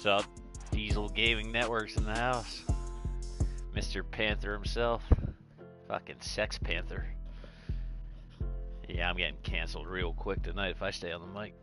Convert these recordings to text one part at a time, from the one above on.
What's up? Diesel Gaming Networks in the house. Mr. Panther himself. Fucking Sex Panther. Yeah, I'm getting canceled real quick tonight if I stay on the mic.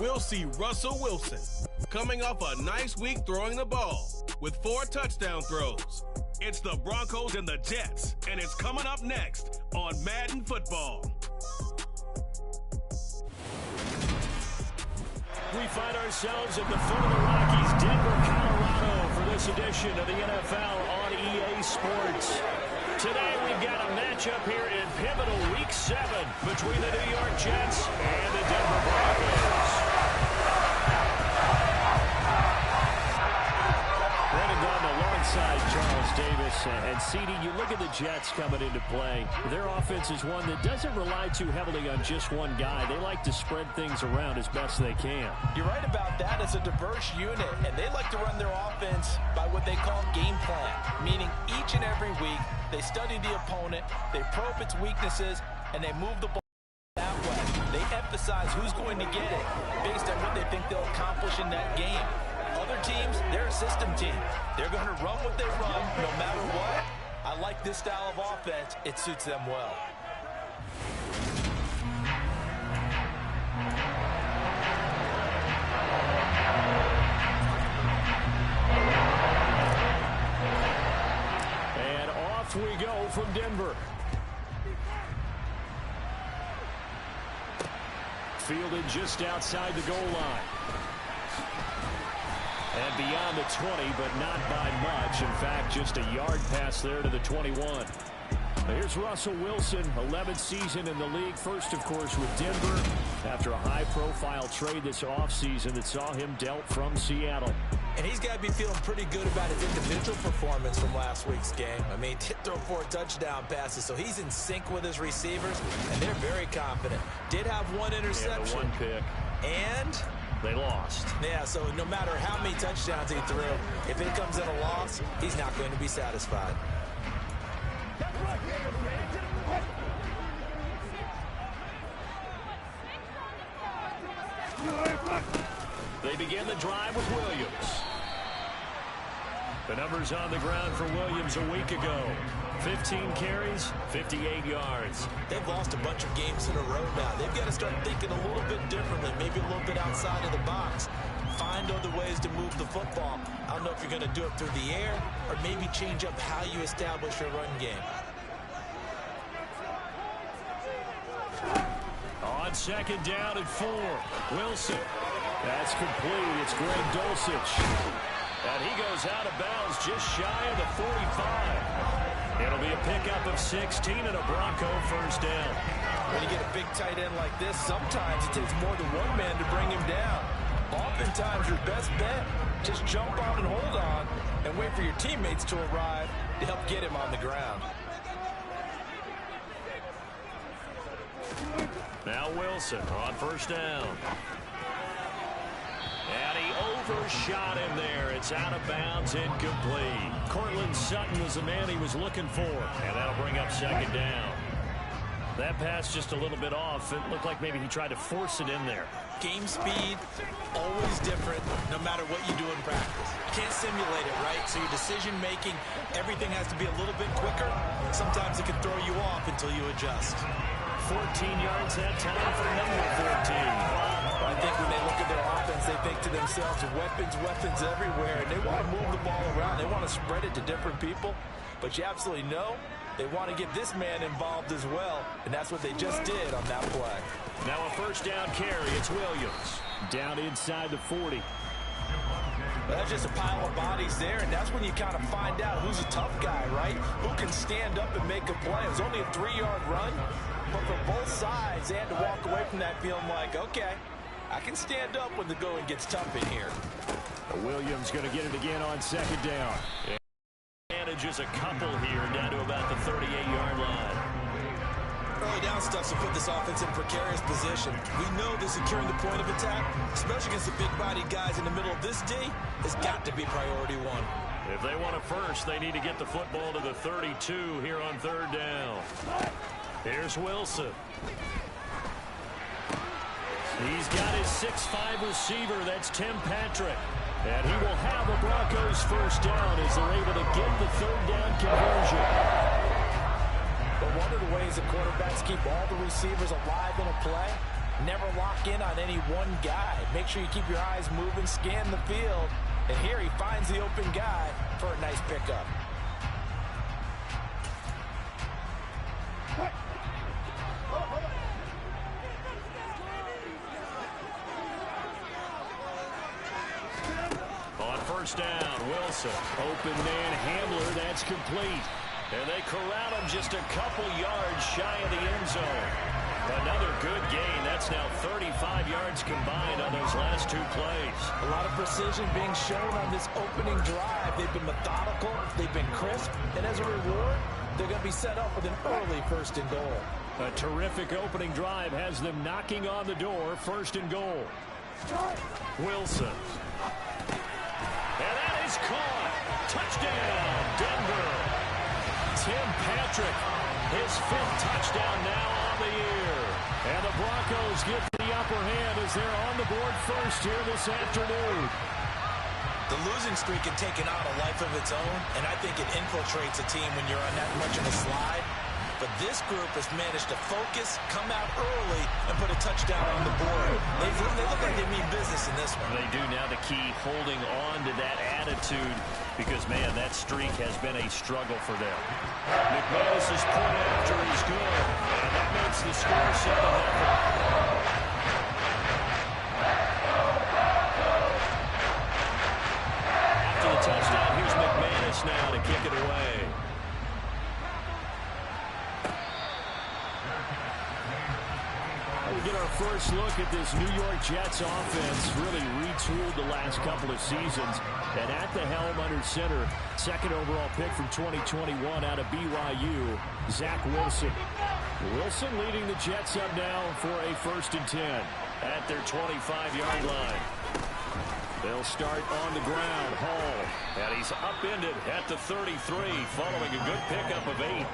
We'll see Russell Wilson coming off a nice week throwing the ball with 4 touchdown throws. It's the Broncos and the Jets, and it's coming up next on Madden Football. We find ourselves at the foot of the Rockies, Denver, Colorado, for this edition of the NFL on EA Sports. Today we've got a matchup here in pivotal Week 7 between the New York Jets and the Denver Broncos. Brandon Gordon alongside Charles Davis. And CD, you look at the Jets coming into play. Their offense is one that doesn't rely too heavily on just one guy. They like to spread things around as best they can. You're right about that. It's a diverse unit, and they like to run their offense by what they call game plan, meaning each and every week they study the opponent, they probe its weaknesses, and they move the ball that way. They emphasize who's going to get it based on what they think they'll accomplish in that game. Other teams, they're a system team. They're going to run what they run no matter what. I like this style of offense. It suits them well. And off we go from Denver. Fielded just outside the goal line. And beyond the 20, but not by much. In fact, just a yard pass there to the 21. Here's Russell Wilson, 11th season in the league. First, of course, with Denver after a high-profile trade this offseason that saw him dealt from Seattle. And he's got to be feeling pretty good about his individual performance from last week's game. I mean, did throw 4 touchdown passes, so he's in sync with his receivers, and they're very confident. Did have one interception. Yeah, the one pick. And they lost. Yeah, so no matter how many touchdowns he threw, if it comes in a loss, he's not going to be satisfied. They begin the drive with Williams. The numbers on the ground for Williams a week ago. 15 carries, 58 yards. They've lost a bunch of games in a row now. They've got to start thinking a little bit differently, maybe a little bit outside of the box. Find other ways to move the football. I don't know if you're going to do it through the air or maybe change up how you establish your run game. On second down and 4, Wilson. That's complete. It's Greg Dulcich. And he goes out of bounds just shy of the 45. It'll be a pickup of 16 and a Bronco first down. When you get a big tight end like this, sometimes it takes more than one man to bring him down. Oftentimes, your best bet, just jump out and hold on and wait for your teammates to arrive to help get him on the ground. Now Wilson on first down. And he overshot him there. It's out of bounds, incomplete. Cortland Sutton was the man he was looking for. And that'll bring up second down. That pass just a little bit off. It looked like maybe he tried to force it in there. Game speed, always different, no matter what you do in practice. You can't simulate it, right? So your decision-making, everything has to be a little bit quicker. Sometimes it can throw you off until you adjust. 14 yards that time for number 14. I think when they look at their offense, they think to themselves, weapons everywhere, and they want to move the ball around. They want to spread it to different people, but you absolutely know they want to get this man involved as well, and that's what they just did on that play. Now a first down carry. It's Williams. Down inside the 40. Well, that's just a pile of bodies there, and that's when you kind of find out who's a tough guy, right? Who can stand up and make a play. It was only a 3-yard run, but for both sides, they had to walk away from that feeling like, okay, I can stand up when the going gets tough in here. Williams going to get it again on second down. Manages a couple here down to about the 38-yard line. Early down stuff to put this offense in precarious position. We know that securing the point of attack, especially against the big-bodied guys in the middle of this D, has got to be priority one. If they want it first, they need to get the football to the 32 here on third down. Here's Wilson. He's got his 6'5" receiver. That's Tim Patrick. And he will have the Broncos first down as they're able to get the third down conversion. But one of the ways that quarterbacks keep all the receivers alive in a play, never lock in on any one guy. Make sure you keep your eyes moving, scan the field. And here he finds the open guy for a nice pickup. first down. Wilson, open man Hamler, that's complete. And they corral him just a couple yards shy of the end zone. Another good gain. That's now 35 yards combined on those last two plays. A lot of precision being shown on this opening drive. They've been methodical, they've been crisp, and as a reward, they're going to be set up with an early 1st and goal. A terrific opening drive has them knocking on the door. 1st and goal. Wilson. And that is caught. Touchdown, Denver. Tim Patrick, his 5th touchdown now on the year. And the Broncos get the upper hand as they're on the board first here this afternoon. The losing streak had taken on a life of its own, and I think it infiltrates a team when you're on that much of a slide. But this group has managed to focus, come out early, and put a touchdown on the board. They look like they mean business in this one. They do. Now the key, holding on to that attitude, because, man, that streak has been a struggle for them. McManus's point after is good, and that makes the score 7-0. After the touchdown, here's McManus now to kick it away. We get our first look at this New York Jets offense, really retooled the last couple of seasons. And at the helm under center, 2nd overall pick from 2021 out of BYU, Zach Wilson. Wilson leading the Jets up now for a 1st and 10 at their 25-yard line. They'll start on the ground. Hall, and he's upended at the 33 following a good pickup of 8.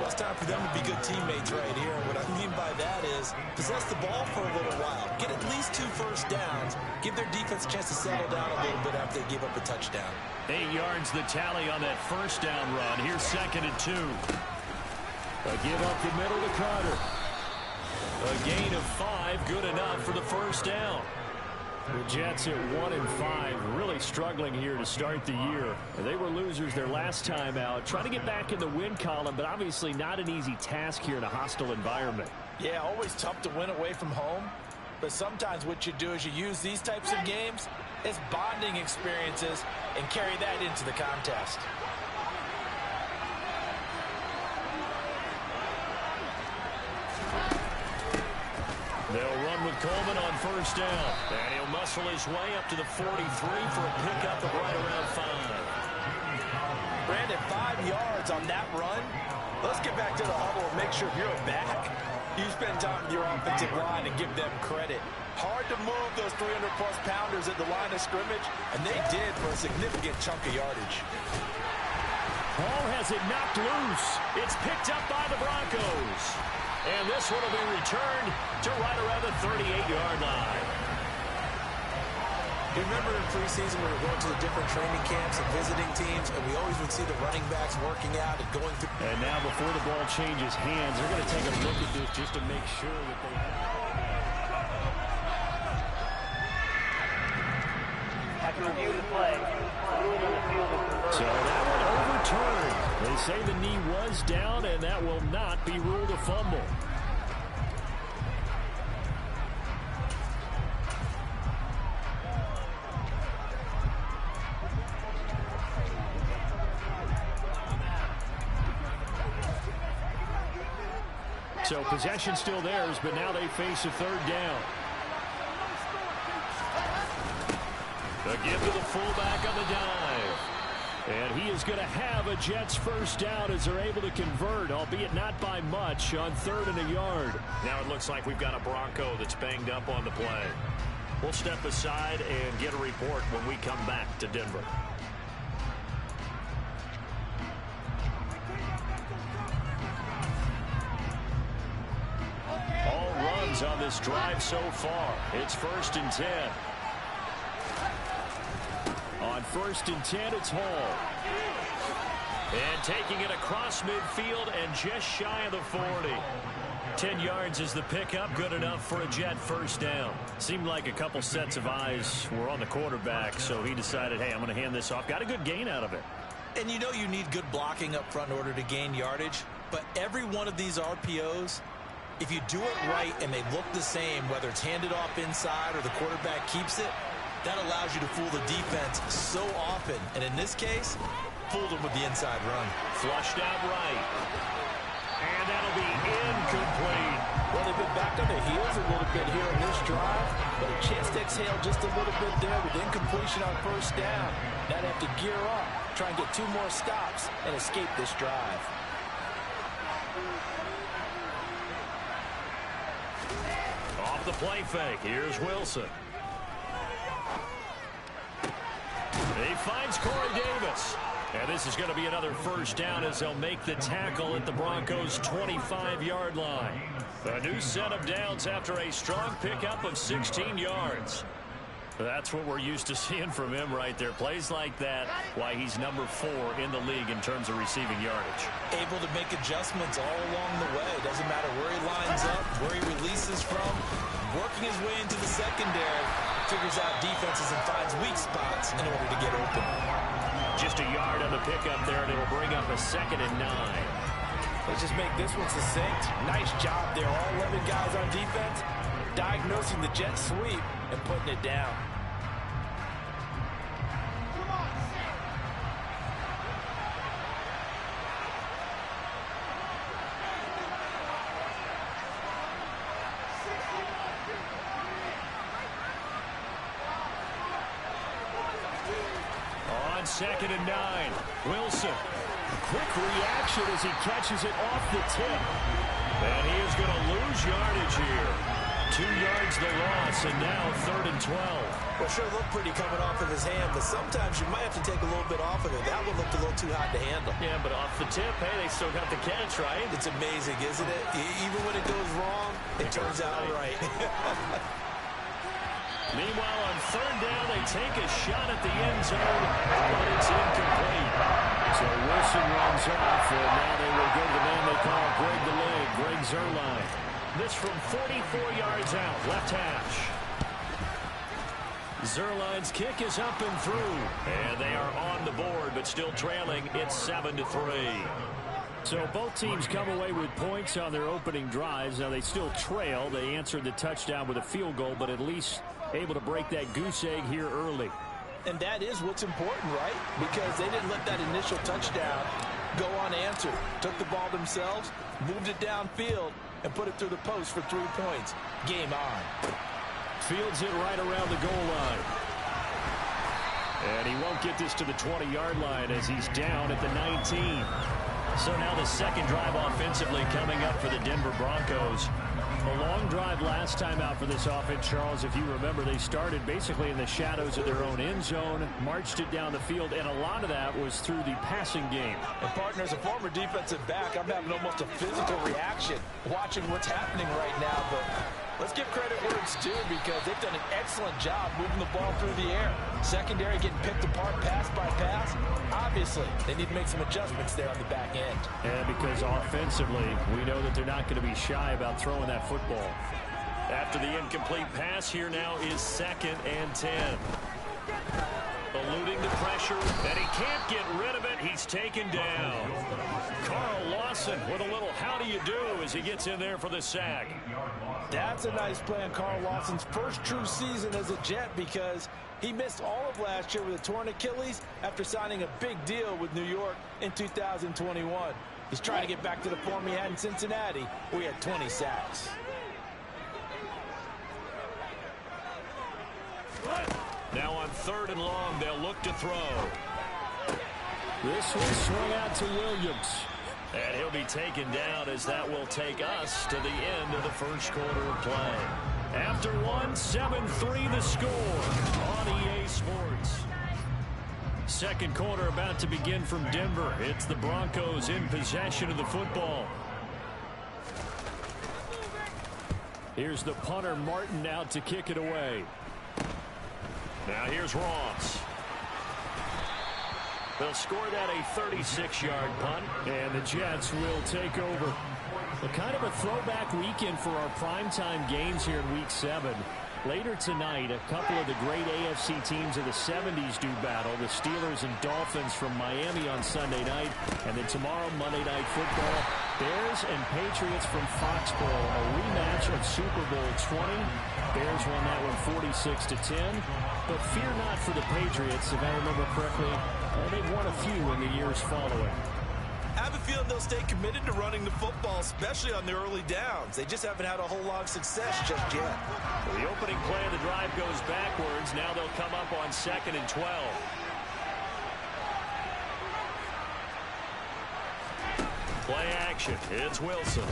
Well, it's time for them to be good teammates right here. And what I mean by that is possess the ball for a little while. Get at least 2 first downs. Give their defense a chance to settle down a little bit after they give up a touchdown. 8 yards the tally on that 1st down run. Here's 2nd and 2. A give up the middle to Carter. A gain of 5, good enough for the 1st down. The Jets at 1-5, really struggling here to start the year. They were losers their last time out, trying to get back in the win column, but obviously not an easy task here in a hostile environment. Yeah, always tough to win away from home, but sometimes what you do is you use these types of games as bonding experiences and carry that into the contest. They'll run with Coleman on 1st down. And he'll muscle his way up to the 43 for a pickup of right around 5. Brandon, 5 yards on that run. Let's get back to the huddle and make sure if you're a back, you spend time with your offensive line and give them credit. Hard to move those 300-plus pounders at the line of scrimmage, and they did for a significant chunk of yardage. Hall has it knocked loose. It's picked up by the Broncos. And this one will be returned to right around the 38-yard line. You remember in preseason we were going to the different training camps and visiting teams, and we always would see the running backs working out and going through. And now before the ball changes hands, they're going to take a look at this just to make sure that they have to review the play. So that one overturned. They say the knee was down, and that will not be ruled a fumble. So possession still theirs, but now they face a 3rd down. A give to the fullback on the dive. And he is going to have a Jets 1st down as they're able to convert, albeit not by much, on 3rd and a yard. Now it looks like we've got a Bronco that's banged up on the play. We'll step aside and get a report when we come back to Denver. All runs on this drive so far. It's 1st and 10. On 1st and 10, it's Hall. And taking it across midfield and just shy of the 40. 10 yards is the pickup, good enough for a Jet 1st down. Seemed like a couple sets of eyes were on the quarterback, so he decided, hey, I'm going to hand this off. Got a good gain out of it. And you know you need good blocking up front in order to gain yardage, but every one of these RPOs, if you do it right and they look the same, whether it's handed off inside or the quarterback keeps it, That allows you to fool the defense so often. And in this case, fooled them with the inside run. Flushed out right. And that'll be incomplete. Well, they've been back on their heels a little bit here in this drive, but a chance to exhale just a little bit there with incompletion on first down. Now they have to gear up, try and get 2 more stops, and escape this drive. Off the play fake, here's Wilson. He finds Corey Davis. And this is going to be another first down as they'll make the tackle at the Broncos' 25-yard line. A new set of downs after a strong pickup of 16 yards. That's what we're used to seeing from him right there. Plays like that, why he's number 4 in the league in terms of receiving yardage. Able to make adjustments all along the way. Doesn't matter where he lines up, where he releases from. Working his way into the secondary. Figures out defenses and finds weak spots in order to get open. Just a yard on the pickup there, and it'll bring up a 2nd and 9. Let's just make this one succinct. Nice job there. All 11 guys on defense diagnosing the jet sweep and putting it down. On 2nd and 9, Wilson. Quick reaction as he catches it off the tip. And he is going to lose yardage here. 2 yards the loss, and now 3rd and 12. Well, sure looked pretty coming off of his hand, but sometimes you might have to take a little bit off of it. That one looked a little too hot to handle. Yeah, but off the tip, hey, they still got the catch, right? It's amazing, isn't it? Even when it goes wrong, it turns out right. Meanwhile, on 3rd down, they take a shot at the end zone, but it's incomplete. So Wilson runs off, and now they will go to the man they call Greg the Leg, Greg Zuerlein. This from 44 yards out, left hash. Zuerlein's kick is up and through, and they are on the board, but still trailing. It's 7-3. So both teams come away with points on their opening drives. Now they still trail. They answered the touchdown with a field goal, but at least able to break that goose egg here early. And that is what's important, right? Because they didn't let that initial touchdown go unanswered. Took the ball themselves, moved it downfield, and put it through the post for 3 points. Game on. Fields it right around the goal line. And he won't get this to the 20-yard line as he's down at the 19. So now the second drive offensively coming up for the Denver Broncos. A long drive last time out for this offense, Charles. If you remember, they started basically in the shadows of their own end zone, marched it down the field, and a lot of that was through the passing game. And partner, as a former defensive back, I'm having almost a physical reaction watching what's happening right now. But let's give credit where it's due, because they've done an excellent job moving the ball through the air. Secondary getting picked apart pass by pass. Obviously, they need to make some adjustments there on the back end. Yeah, because offensively, we know that they're not going to be shy about throwing that football. After the incomplete pass, here now is 2nd and 10. Eluding the pressure, and he can't get rid of it. He's taken down. Carl Lawson with a little how do you do as he gets in there for the sack. That's a nice play on Carl Lawson's first true season as a Jet, because he missed all of last year with a torn Achilles after signing a big deal with New York in 2021. He's trying to get back to the form he had in Cincinnati, where he had 20 sacks. Now on 3rd and long, they'll look to throw. This one swung out to Williams. And he'll be taken down as that will take us to the end of the first quarter of play. After one, 7-3 the score on EA Sports. Second quarter about to begin from Denver. It's the Broncos in possession of the football. Here's the punter, Martin, out to kick it away. Now here's Ross. They'll score that a 36-yard punt. And the Jets will take over. Kind of a throwback weekend for our primetime games here in Week 7. Later tonight, a couple of the great AFC teams of the 70s do battle. The Steelers and Dolphins from Miami on Sunday night. And then tomorrow, Monday Night Football, Bears and Patriots from Foxborough, a rematch of Super Bowl 20. Bears won that one 46-10. But fear not for the Patriots, if I remember correctly. They've won a few in the years following. I have a feeling they'll stay committed to running the football, especially on the early downs. They just haven't had a whole lot of success just yet. Well, the opening play of the drive goes backwards. Now they'll come up on 2nd and 12. Play action. It's Wilson.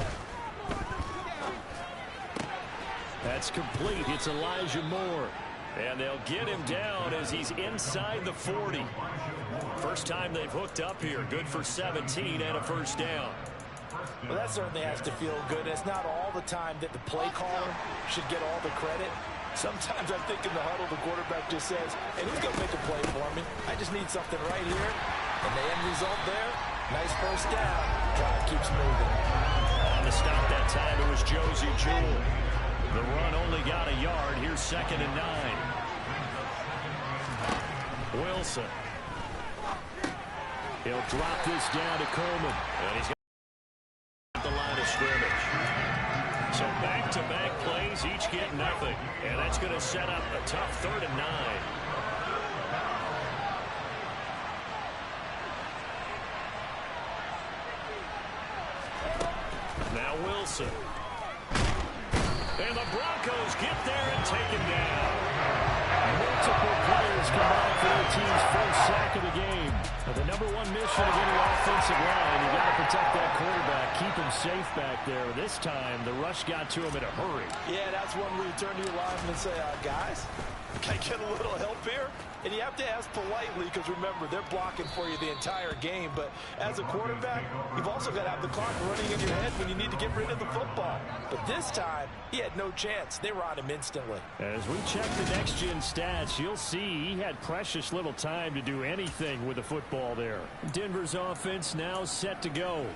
That's complete. It's Elijah Moore. And they'll get him down as he's inside the 40. First time they've hooked up here. Good for 17 and a first down. Well, that certainly has to feel good. It's not all the time that the play caller should get all the credit. Sometimes I think in the huddle, the quarterback just says, hey, who's going to make a play for me? I just need something right here. And the end result there, nice first down. Drive keeps moving. On the stop that time, it was Josie Jewell. The run only got a yard. Here's 2nd and 9. Wilson. He'll drop this down to Coleman. And he's got the line of scrimmage. So back-to-back plays, each get nothing. And that's going to set up a tough 3rd and 9. Now Wilson. And the Broncos get there and take him down. Multiple players combined for their team's first sack of the game. The number one mission of any offensive line, you got to protect that quarterback, keep him safe back there. This time, the rush got to him in a hurry. Yeah, that's one where you turn to your lineman and say, guys, can I get a little help here? And you have to ask politely because, remember, they're blocking for you the entire game. But as a quarterback, you've also got to have the clock running in your head when you need to get rid of the football. But this time, he had no chance. They were on him instantly. As we check the next-gen stats, you'll see he had precious little time to do anything with the football there. Denver's offense now set to go.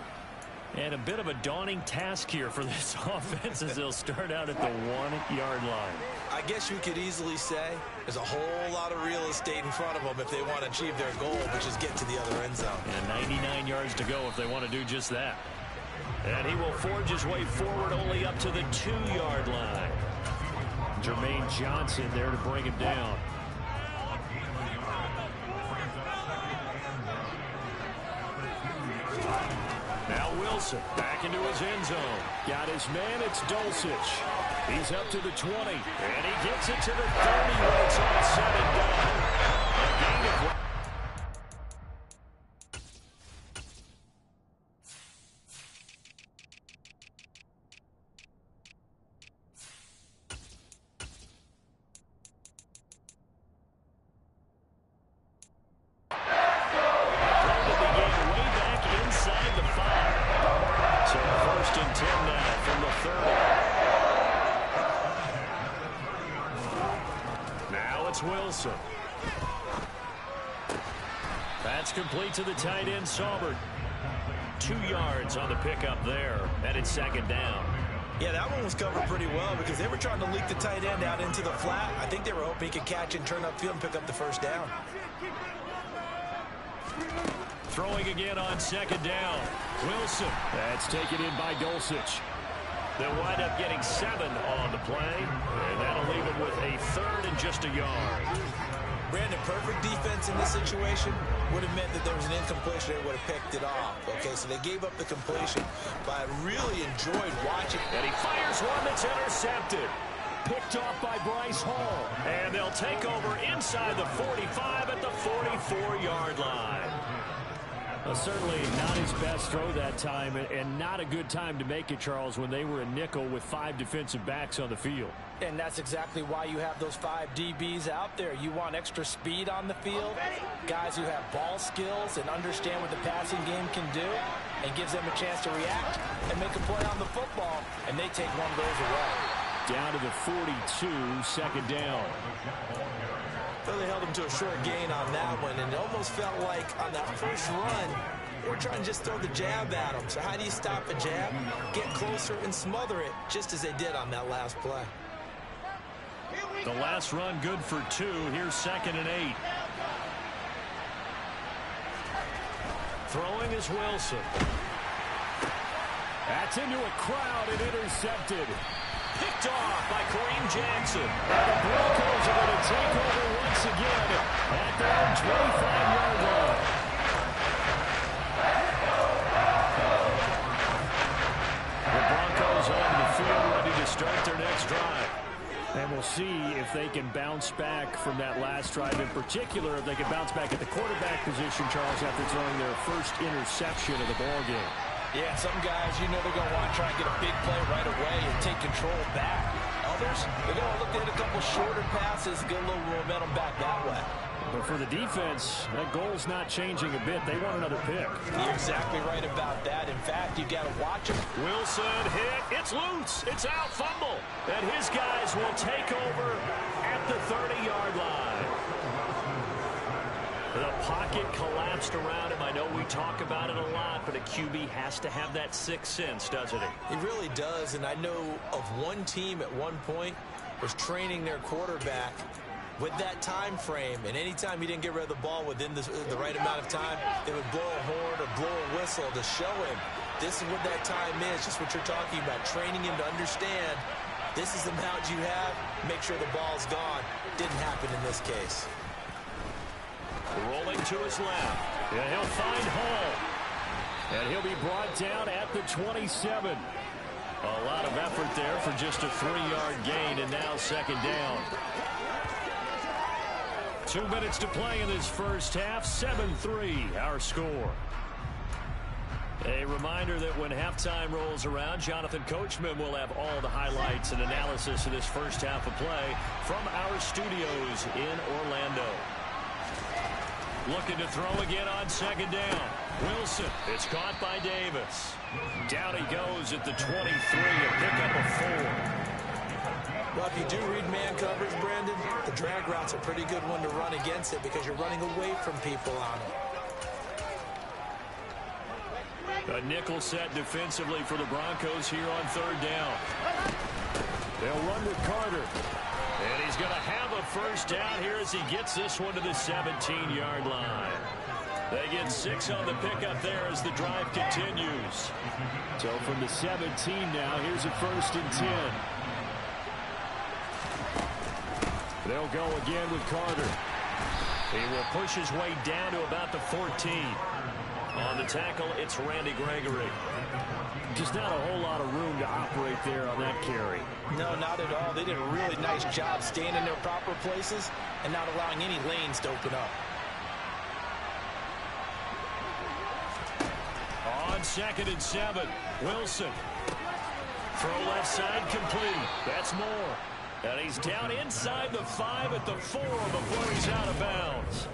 And a bit of a daunting task here for this offense as they'll start out at the 1-yard line. I guess you could easily say there's a whole lot of real estate in front of them if they want to achieve their goal, which is get to the other end zone. And 99 yards to go if they want to do just that. And he will forge his way forward only up to the 2-yard line. Jermaine Johnson there to bring him down. Now Wilson back into his end zone. Got his man, it's Dulcich. He's up to the 20. And he gets it to the 30 when it's all said and done. A gain of Wilson. That's complete to the tight end, Saubert. 2 yards on the pickup there. And it's 2nd down. Yeah, that one was covered pretty well because they were trying to leak the tight end out into the flat. I think they were hoping he could catch and turn upfield and pick up the first down. Throwing again on 2nd down. Wilson. That's taken in by Dulcich. They'll wind up getting 7 on the play, and that'll leave it with a 3rd and just a yard. Brandon, perfect defense in this situation would have meant that there was an incompletion. They would have picked it off. Okay, so they gave up the completion, but I really enjoyed watching. And he fires one that's intercepted. Picked off by Bryce Hall. And they'll take over inside the 45 at the 44-yard line. Certainly not his best throw that time, and not a good time to make it, Charles, when they were a nickel with 5 defensive backs on the field. And that's exactly why you have those 5 DBs out there. You want extra speed on the field, guys who have ball skills and understand what the passing game can do, and gives them a chance to react and make a play on the football, and they take one of those away. Down to the 42, 2nd down. Well, they held him to a short gain on that one, and it almost felt like on that first run, they were trying to just throw the jab at him. So how do you stop a jab? Get closer and smother it, just as they did on that last play. The last run good for 2. Here's 2nd and 8. Throwing is Wilson. That's into a crowd and intercepted. Picked off by Kareem Jackson. And the Broncos are going to take over once again at their own 25-yard line. The Broncos on the field ready to start their next drive. And we'll see if they can bounce back from that last drive. In particular, if they can bounce back at the quarterback position, Charles, after throwing their first interception of the ballgame. Yeah, some guys, you know they're going to want to try and get a big play right away and take control back. Others, they're going to look to hit a couple shorter passes, get a little momentum back that way. But for the defense, that goal's not changing a bit. They want another pick. You're exactly right about that. In fact, you got to watch him. Wilson hit. It's loose. It's out. Fumble. And his guys will take over at the 30-yard line. The pocket collapsed around him. I know we talk about it a lot, but a QB has to have that sixth sense, doesn't he? He really does, and I know of one team at one point was training their quarterback with that time frame, and anytime he didn't get rid of the ball within the right amount of time, they would blow a horn or blow a whistle to show him this is what that time is, just what you're talking about, training him to understand this is the amount you have, make sure the ball's gone. Didn't happen in this case. Rolling to his left. And he'll find Hall. And he'll be brought down at the 27. A lot of effort there for just a 3-yard gain, and now second down. 2 minutes to play in this first half. 7-3 our score. A reminder that when halftime rolls around, Jonathan Coachman will have all the highlights and analysis of this first half of play from our studios in Orlando. Looking to throw again on second down. Wilson. It's caught by Davis. Down he goes at the 23, a pickup of 4. Well, if you do read man coverage, Brandon, the drag route's a pretty good one to run against it because you're running away from people on it. A nickel set defensively for the Broncos here on third down. They'll run with Carter. And he's going to have a first down here as he gets this one to the 17-yard line. They get 6 on the pickup there as the drive continues. So from the 17 now, here's a 1st and 10. They'll go again with Carter. He will push his way down to about the 14. On the tackle, it's Randy Gregory. Just not a whole lot of room to operate there on that carry. No, not at all. They did a really nice job staying in their proper places and not allowing any lanes to open up. On 2nd and 7, Wilson. Throw left side complete. That's Moore. And he's down inside the 5 at the 4 before he's out of bounds.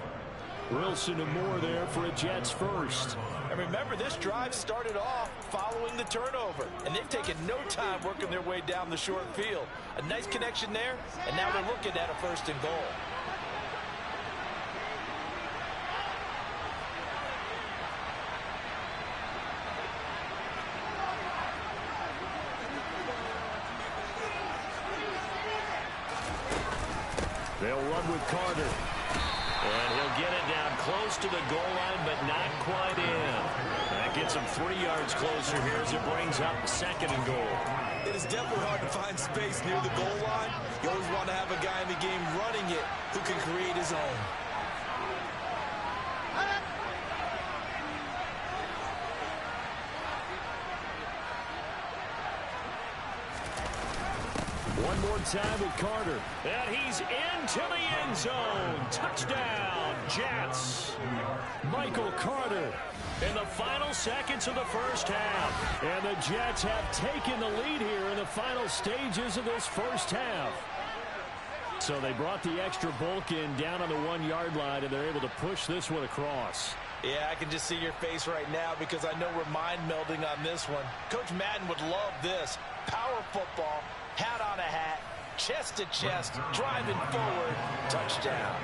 Wilson and Moore there for a Jets first. And remember, this drive started off following the turnover, and they've taken no time working their way down the short field. A nice connection there, and now they're looking at a 1st and goal. They'll run with Carter. And he'll get it down close to the goal line, but not quite in. That gets him 3 yards closer here as it brings up 2nd and goal. It is definitely hard to find space near the goal line. You always want to have a guy in the game running it who can create his own. One more time with Carter. And he's into the end zone. Touchdown, Jets. Michael Carter in the final seconds of the first half. And the Jets have taken the lead here in the final stages of this first half. So they brought the extra bulk in down on the 1-yard line, and they're able to push this one across. Yeah, I can just see your face right now because I know we're mind melding on this one. Coach Madden would love this. Power football, hat on a hat, chest to chest, driving forward, touchdown.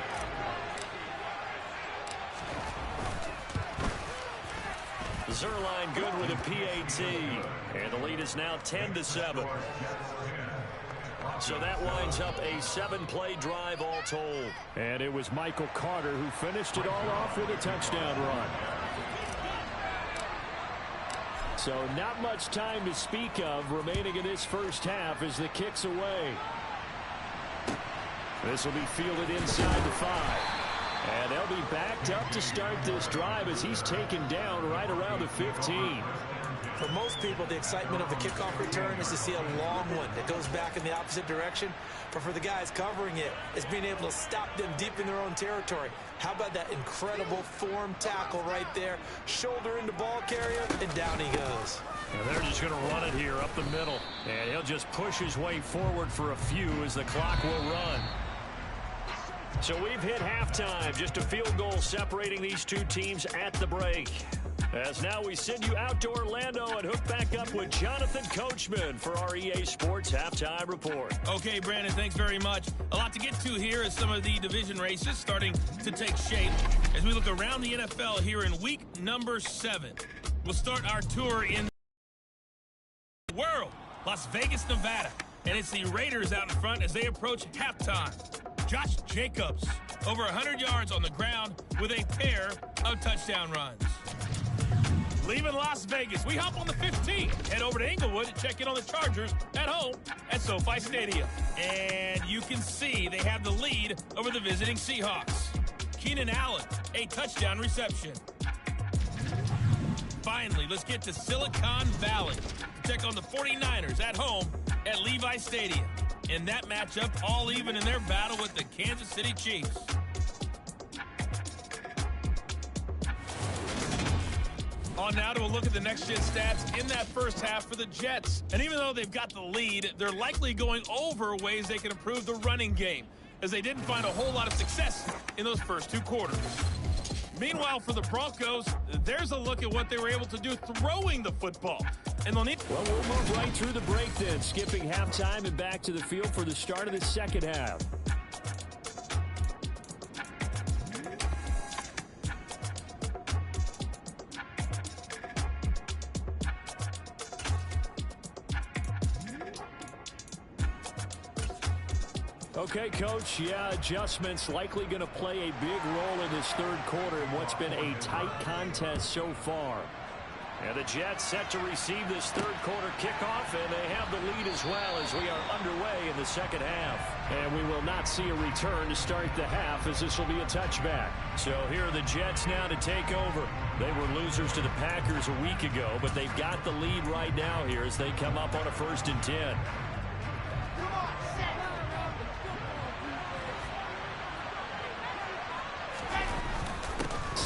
Zerline good with a PAT. And the lead is now 10-7. So that winds up a 7-play drive all told. And it was Michael Carter who finished it all off with a touchdown run. So not much time to speak of remaining in this first half as the kick's away. This will be fielded inside the 5. And they'll be backed up to start this drive as he's taken down right around the 15. For most people, the excitement of the kickoff return is to see a long one that goes back in the opposite direction. But for the guys covering it, it's being able to stop them deep in their own territory. How about that incredible form tackle right there? Shoulder into ball carrier, and down he goes. And they're just going to run it here up the middle. And he'll just push his way forward for a few as the clock will run. So we've hit halftime. Just a field goal separating these two teams at the break. As now we send you out to Orlando and hook back up with Jonathan Coachman for our EA Sports Halftime Report. Okay, Brandon, thanks very much. A lot to get to here as some of the division races starting to take shape as we look around the NFL here in week number 7. We'll start our tour in the world, Las Vegas, Nevada. And it's the Raiders out in front as they approach halftime. Josh Jacobs, over 100 yards on the ground with a pair of touchdown runs. Leaving Las Vegas, we hop on the 15, head over to Inglewood to check in on the Chargers at home at SoFi Stadium. And you can see they have the lead over the visiting Seahawks. Keenan Allen, a touchdown reception. Finally, let's get to Silicon Valley to check on the 49ers at home at Levi Stadium. In that matchup, all even in their battle with the Kansas City Chiefs. On now to a look at the next-gen stats in that first half for the Jets. And even though they've got the lead, they're likely going over ways they can improve the running game, as they didn't find a whole lot of success in those first 2 quarters. Meanwhile, for the Broncos, there's a look at what they were able to do throwing the football. And they'll need... Well, we'll move right through the break then, skipping halftime and back to the field for the start of the second half. Okay, Coach, yeah, adjustments likely going to play a big role in this third quarter in what's been a tight contest so far. And the Jets set to receive this third quarter kickoff, and they have the lead as well as we are underway in the second half. And we will not see a return to start the half, as this will be a touchback. So here are the Jets now to take over. They were losers to the Packers a week ago, but they've got the lead right now here as they come up on a 1st and 10.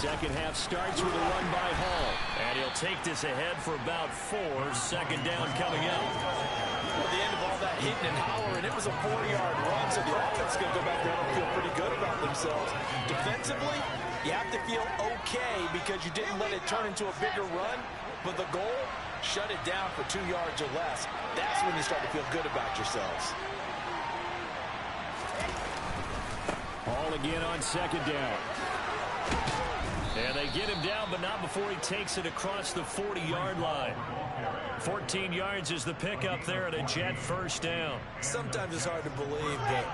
Second half starts with a run by Hall. And he'll take this ahead for about 4. Second down coming up. At the end of all that hitting and hollering, it was a 40-yard run, so the offense is going to go back there and feel pretty good about themselves. Defensively, you have to feel okay because you didn't let it turn into a bigger run, but the goal, shut it down for 2 yards or less. That's when you start to feel good about yourselves. Hall again on second down. And they get him down, but not before he takes it across the 40-yard line. 14 yards is the pickup there at a Jet first down. Sometimes it's hard to believe, but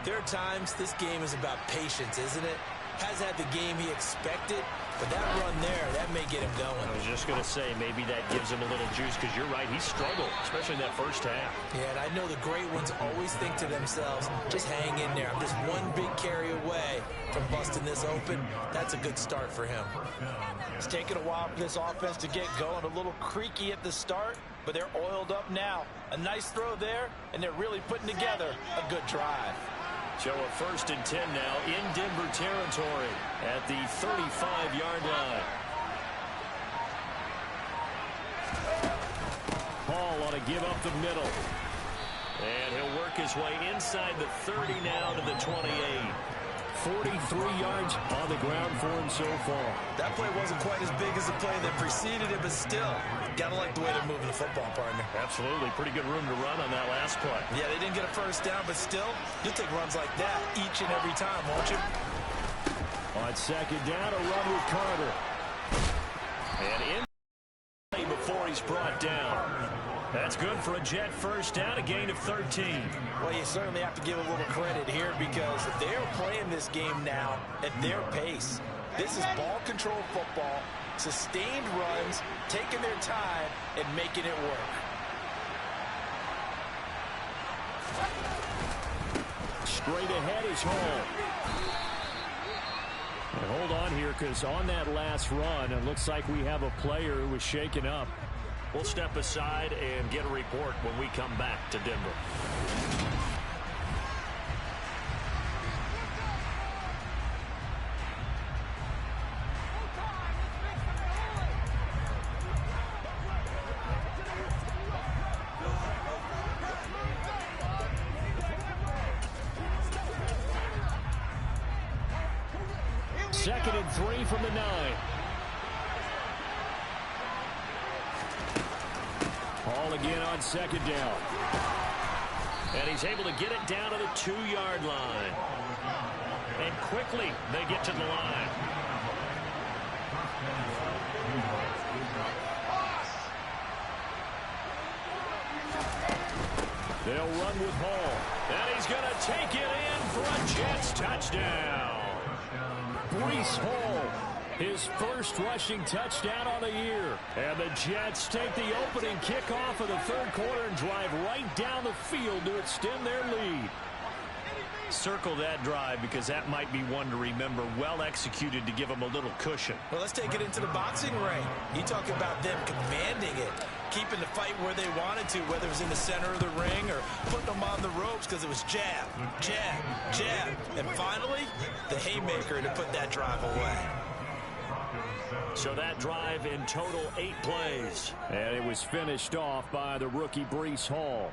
there are times this game is about patience, isn't it? Has had the game he expected, but that run there, that may get him going. I was just going to say, maybe that gives him a little juice, because you're right, he struggled, especially in that first half. Yeah, and I know the great ones always think to themselves, just hang in there. I'm just one big carry away from busting this open. That's a good start for him. It's taken a while for this offense to get going. A little creaky at the start, but they're oiled up now. A nice throw there, and they're really putting together a good drive. So a 1st and 10 now in Denver territory at the 35-yard line. Hall on a give up the middle. And he'll work his way inside the 30 now to the 28. 43 yards on the ground for him so far. That play wasn't quite as big as the play that preceded it, but still, gotta like the way they're moving the football, partner. Absolutely. Pretty good room to run on that last play. Yeah, they didn't get a first down, but still, you'll take runs like that each and every time, won't you? On second down, a run with Carter. And in before he's brought down. That's good for a Jet first down, a gain of 13. Well, you certainly have to give a little credit here because they're playing this game now at their pace. This is ball control football. sustained runs, taking their time, and making it work. Straight ahead is Hall. And hold on here, because on that last run, it looks like we have a player who was shaken up. We'll step aside and get a report when we come back to Denver. Second and 3 from the 9. Hall again on second down. And he's able to get it down to the 2-yard line. And quickly they get to the line. They'll run with Hall. And he's going to take it in for a Jets touchdown. Breece Hall, his first rushing touchdown on the year. And the Jets take the opening kickoff of the third quarter and drive right down the field to extend their lead. Circle that drive, because that might be one to remember. Well executed to give them a little cushion. Well, let's take it into the boxing ring. You talk about them commanding it, keeping the fight where they wanted to, whether it was in the center of the ring or putting them on the ropes, because it was jab, jab, jab. And finally, the haymaker to put that drive away. So that drive in total 8 plays. And it was finished off by the rookie Breece Hall.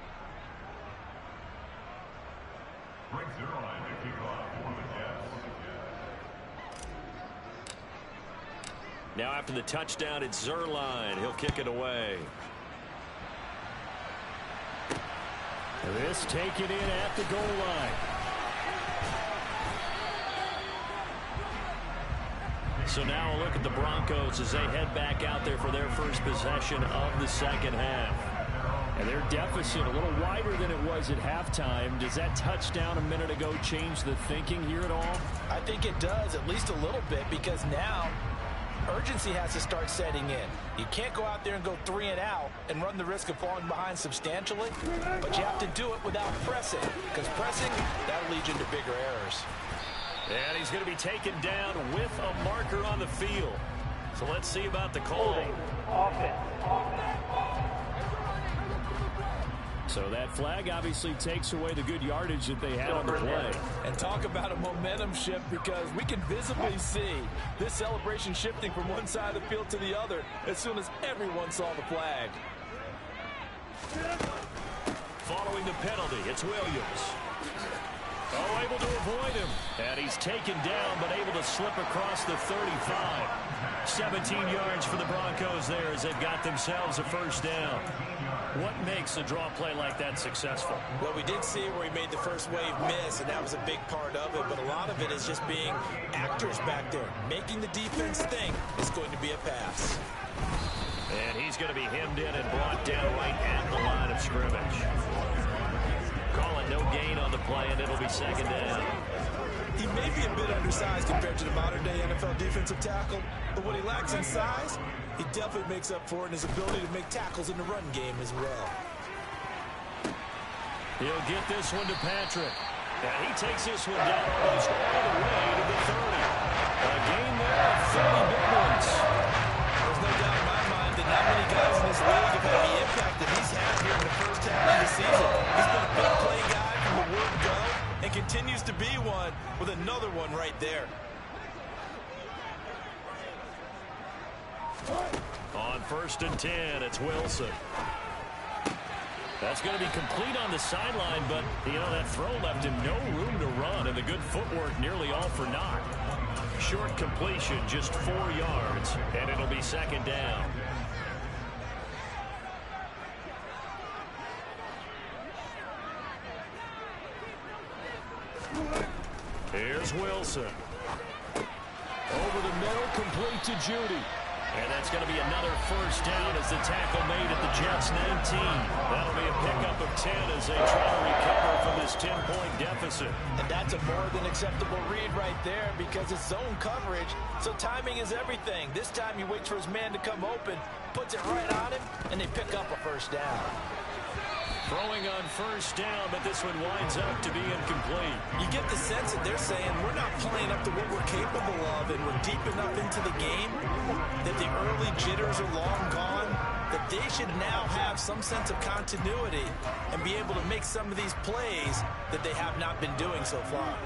Now after the touchdown, it's Zerline. He'll kick it away. This taken in at the goal line. So now a look at the Broncos as they head back out there for their first possession of the second half. And their deficit a little wider than it was at halftime. Does that touchdown a minute ago change the thinking here at all? I think it does, at least a little bit, because now urgency has to start setting in. You can't go out there and go 3 and out and run the risk of falling behind substantially, but you have to do it without pressing, because pressing, that'll lead you into bigger errors. And he's going to be taken down with a marker on the field. So let's see about the call. So that flag obviously takes away the good yardage that they had on the play. And talk about a momentum shift, because we can visibly see this celebration shifting from one side of the field to the other as soon as everyone saw the flag. Following the penalty, it's Williams. Oh, able to avoid him. And he's taken down, but able to slip across the 35. 17 yards for the Broncos there as they've got themselves a first down. What makes a draw play like that successful? Well, we did see where he made the first wave miss, and that was a big part of it. But a lot of it is just being actors back there, making the defense think it's going to be a pass. And he's going to be hemmed in and brought down right at the line of scrimmage. Calling no gain on the play, and it'll be second down. He may be a bit undersized compared to the modern-day NFL defensive tackle, but what he lacks in size, he definitely makes up for it in his ability to make tackles in the run game as well. He'll get this one to Patrick. And he takes this one down almost all the way to the 30. A gain there of 30 big ones. There's no doubt in my mind that not many guys in this league have had the impact that he's had here in the first half of the season. He's been a big play guy from the word go and continues to be one with another one right there. On 1st and 10, it's Wilson. That's going to be complete on the sideline, but, you know, that throw left him no room to run, and the good footwork nearly all for naught. Short completion, just 4 yards, and it'll be second down. Here's Wilson. Over the middle, complete to Judy. And that's going to be another first down as the tackle made at the Jets 19. That'll be a pickup of 10 as they try to recover from this 10-point deficit. And that's a more than acceptable read right there because it's zone coverage, so timing is everything. This time he waits for his man to come open, puts it right on him, and they pick up a first down. Throwing on first down, but this one winds up to be incomplete. You get the sense that they're saying we're not playing up to what we're capable of, and we're deep enough into the game that the early jitters are long gone, that they should now have some sense of continuity and be able to make some of these plays that they have not been doing so far.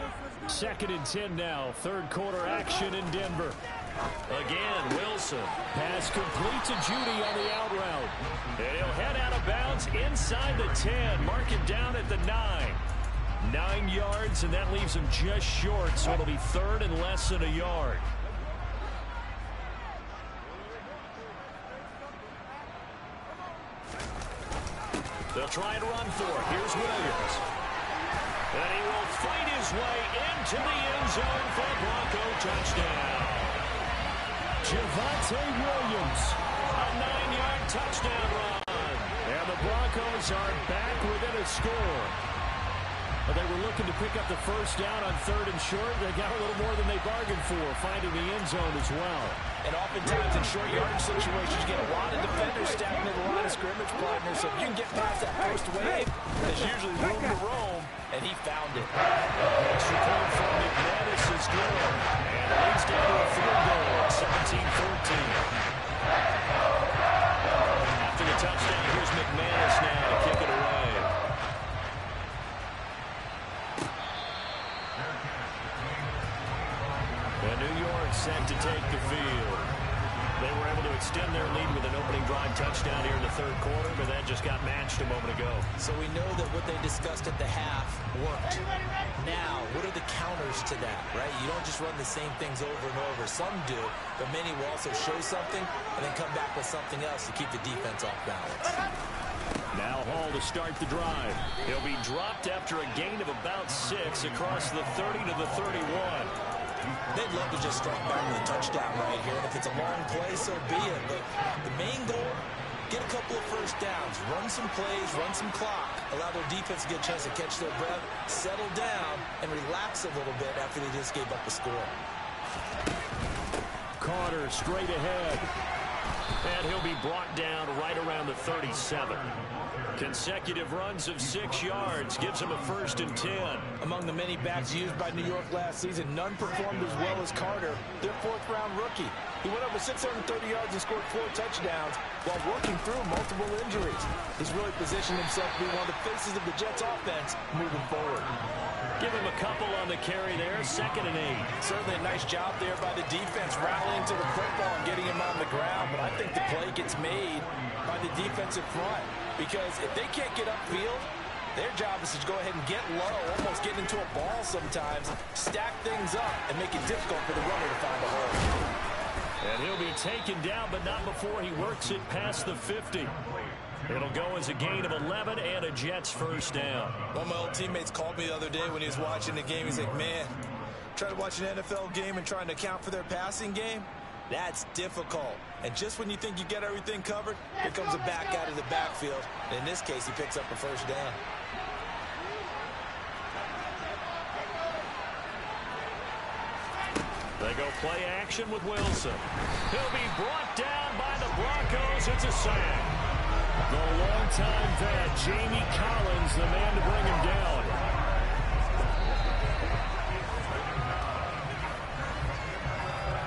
2nd and 10 now. Third quarter action in Denver. Again, Wilson. Pass complete to Judy on the out route. And he'll head out of bounds inside the 10. Mark it down at the 9. 9 yards, and that leaves him just short, so it'll be 3rd and less than a yard. They'll try and run for it. Here's Williams. And he will fight his way into the end zone for a Bronco touchdown. Javonte Williams, a 9-yard touchdown run. And the Broncos are back within a score. But they were looking to pick up the first down on 3rd and short. They got a little more than they bargained for, finding the end zone as well. And oftentimes in short yardage situations, you get a lot of defenders stacking to the line of scrimmage partners. So if you can get past that first wave, there's usually room to roam, and he found it. Extra point from McManus is good. And it leads down to a field goal, 17-14. After the touchdown, here's McManus now to kick it away. And New York set to take the field. They were able to extend their lead with an opening drive touchdown here in the 3rd quarter, but that just got matched a moment ago. So we know that what they discussed at the half worked. Now, what are the counters to that, right? You don't just run the same things over and over. Some do, but many will also show something and then come back with something else to keep the defense off balance. Now Hall to start the drive. He'll be dropped after a gain of about 6 across the 30 to the 31. They'd love to just strike back with a touchdown right here. And if it's a long play, so be it. But the main goal, get a couple of first downs, run some plays, run some clock, allow their defense to get a chance to catch their breath, settle down, and relax a little bit after they just gave up the score. Carter straight ahead. And he'll be brought down right around the 37. Consecutive runs of 6 yards gives him a 1st and 10. Among the many backs used by New York last season, none performed as well as Carter, their 4th-round rookie. He went over 630 yards and scored 4 touchdowns while working through multiple injuries. He's really positioned himself to be one of the faces of the Jets offense moving forward. Give him a couple on the carry there, 2nd and 8. Certainly a nice job there by the defense rallying to the football and getting him on the ground, but I think the play gets made by the defensive front because if they can't get upfield, their job is to go ahead and get low, almost get into a ball sometimes, stack things up, and make it difficult for the runner to find a hole. And he'll be taken down, but not before he works it past the 50. It'll go as a gain of 11 and a Jets first down. One of my old teammates called me the other day when he was watching the game. He's like, man, trying to watch an NFL game and trying to account for their passing game, that's difficult. And just when you think you get everything covered, here comes a back out of the backfield. And in this case, he picks up a first down. They go play action with Wilson. He'll be brought down by the Broncos. It's a sack. The longtime vet, Jamie Collins, the man to bring him down.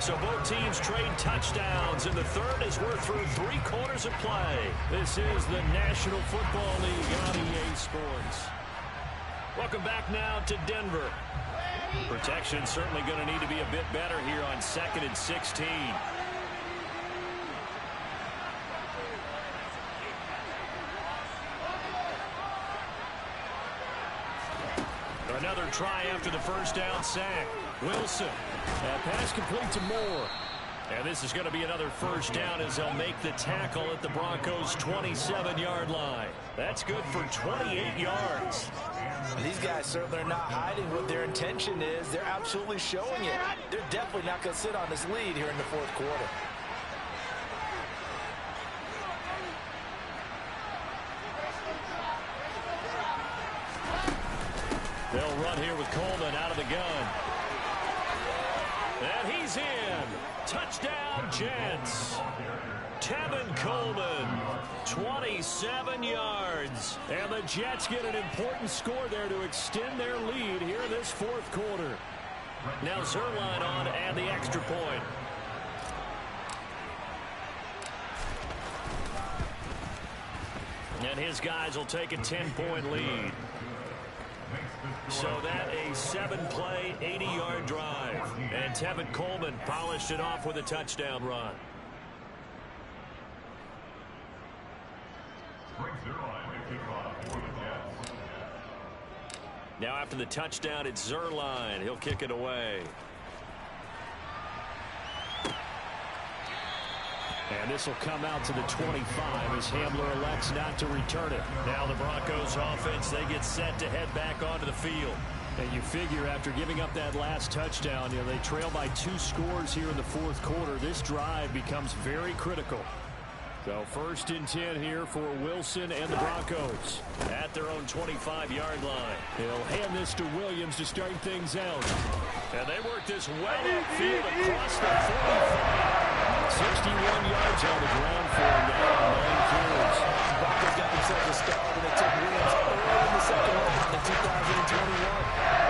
So both teams trade touchdowns in the 3rd as we're through 3 quarters of play. This is the National Football League on EA Sports. Welcome back now to Denver. Protection certainly going to need to be a bit better here on 2nd and 16. Another try after the first down sack. Wilson. That pass complete to Moore. And this is going to be another first down as they'll make the tackle at the Broncos' 27-yard line. That's good for 28 yards. These guys certainly are not hiding what their intention is. They're absolutely showing it. They're definitely not going to sit on this lead here in the 4th quarter. They'll run here with Coleman out of the gun. And he's in. Touchdown, Jets. Tevin Coleman, 27 yards. And the Jets get an important score there to extend their lead here in this fourth quarter. Now Zerline on and the extra point. And his guys will take a 10-point lead. So that a 7-play, 80-yard drive. And Tevin Coleman polished it off with a touchdown run. Now after the touchdown, it's Zerline. He'll kick it away. And this will come out to the 25 as Hamler elects not to return it. Now the Broncos offense, they get set to head back onto the field. And you figure after giving up that last touchdown, they trail by 2 scores here in the fourth quarter. This drive becomes very critical. So 1st and 10 here for Wilson and the Broncos at their own 25-yard line. He'll hand this to Williams to start things out. And they work this well upfield across the 45. 61 yards on the ground for him now, 9 carries. The Broncos got themselves a start when they took Williams early in the second half in 2021.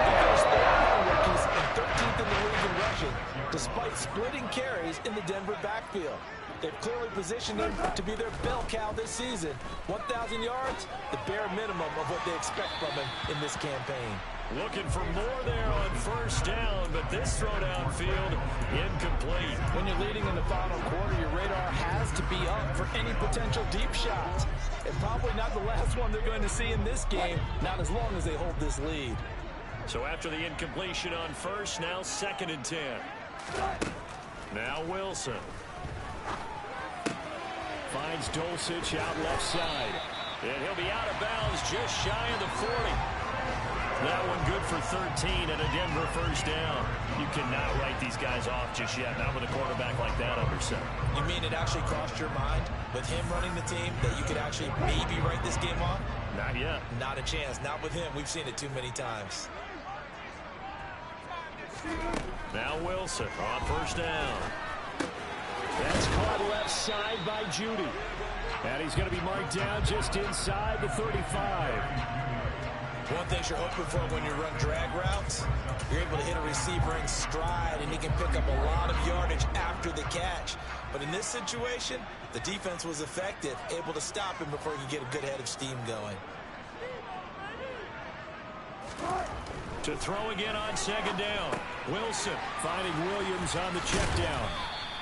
He finished 3rd among rookies and 13th in the league in rushing, despite splitting carries in the Denver backfield. They've clearly positioned him to be their bell cow this season. 1,000 yards, the bare minimum of what they expect from him in this campaign. Looking for more there on 1st down, but this throw downfield incomplete. When you're leading in the final quarter, your radar has to be up for any potential deep shots. And probably not the last one they're going to see in this game, not as long as they hold this lead. So after the incompletion on 1st, now 2nd and 10. Now Wilson. Finds Dulcich out left side. And he'll be out of bounds just shy of the 40. That one good for 13 and a Denver 1st down. You cannot write these guys off just yet, not with a quarterback like that under center. You mean it actually crossed your mind with him running the team that you could actually maybe write this game off? Not yet. Not a chance. Not with him. We've seen it too many times. Now Wilson on 1st down. That's caught left side by Judy. And he's going to be marked down just inside the 35. One thing you're hoping for when you run drag routes, you're able to hit a receiver in stride, and he can pick up a lot of yardage after the catch. But in this situation, the defense was effective, able to stop him before he could get a good head of steam going. To throw again on 2nd down. Wilson finding Williams on the check down.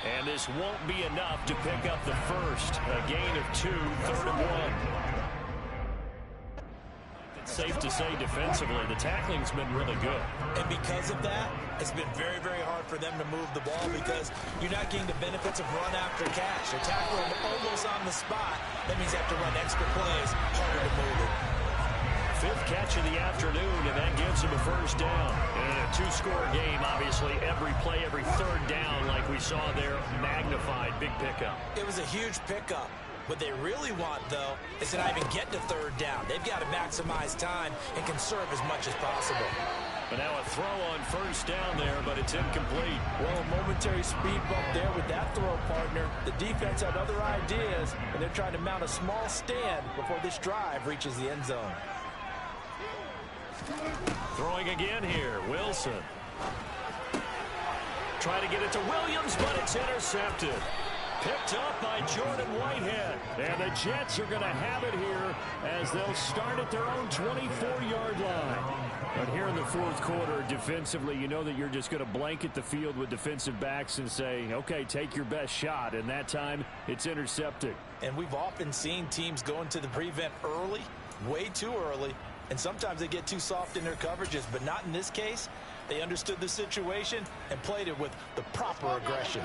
And this won't be enough to pick up the 1st. A gain of 2, 3rd and 1. It's safe to say defensively, the tackling's been really good. And because of that, it's been very, very hard for them to move the ball because you're not getting the benefits of run after catch. They're tackling him almost on the spot. That means they have to run extra plays, harder to move it. 5th catch of the afternoon, and that gives him a 1st down. And in a 2-score game, obviously, every play, every 3rd down, like we saw there, magnified, big pickup. It was a huge pickup. What they really want, though, is to not even get to 3rd down. They've got to maximize time and conserve as much as possible. But now a throw on 1st down there, but it's incomplete. Well, a momentary speed bump there with that throw, partner. The defense had other ideas, and they're trying to mount a small stand before this drive reaches the end zone. Throwing again here, Wilson. Try to get it to Williams, but it's intercepted. Picked up by Jordan Whitehead. And the Jets are going to have it here as they'll start at their own 24-yard line. But here in the fourth quarter, defensively, you know that you're just going to blanket the field with defensive backs and say, okay, take your best shot. And that time, it's intercepted. And we've often seen teams go into the prevent early, way too early, and sometimes they get too soft in their coverages, but not in this case. They understood the situation and played it with the proper aggression.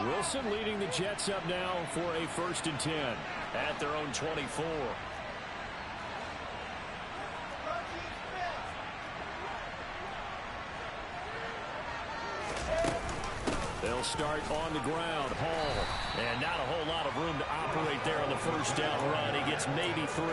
Wilson leading the Jets up now for a 1st and 10 at their own 24. They'll start on the ground. Hall. And not a whole lot of room to operate there on the 1st down run. He gets maybe 3.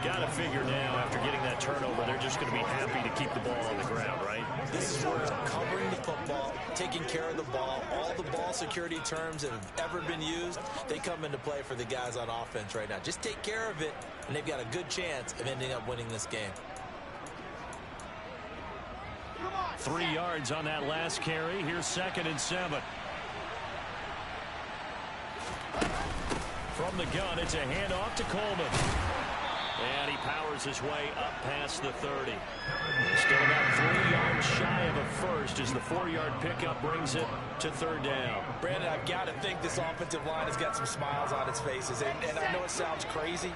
Got to figure now, after getting that turnover, they're just going to be happy to keep the ball on the ground, right? This is where covering the football, taking care of the ball, all the ball security terms that have ever been used, they come into play for the guys on offense right now. Just take care of it, and they've got a good chance of ending up winning this game. 3 yards on that last carry. Here's 2nd and 7. From the gun, it's a handoff to Coleman. And he powers his way up past the 30. Still about 3 yards shy of a first as the 4-yard pickup brings it to 3rd down. Brandon, I've got to think this offensive line has got some smiles on its faces. And I know it sounds crazy,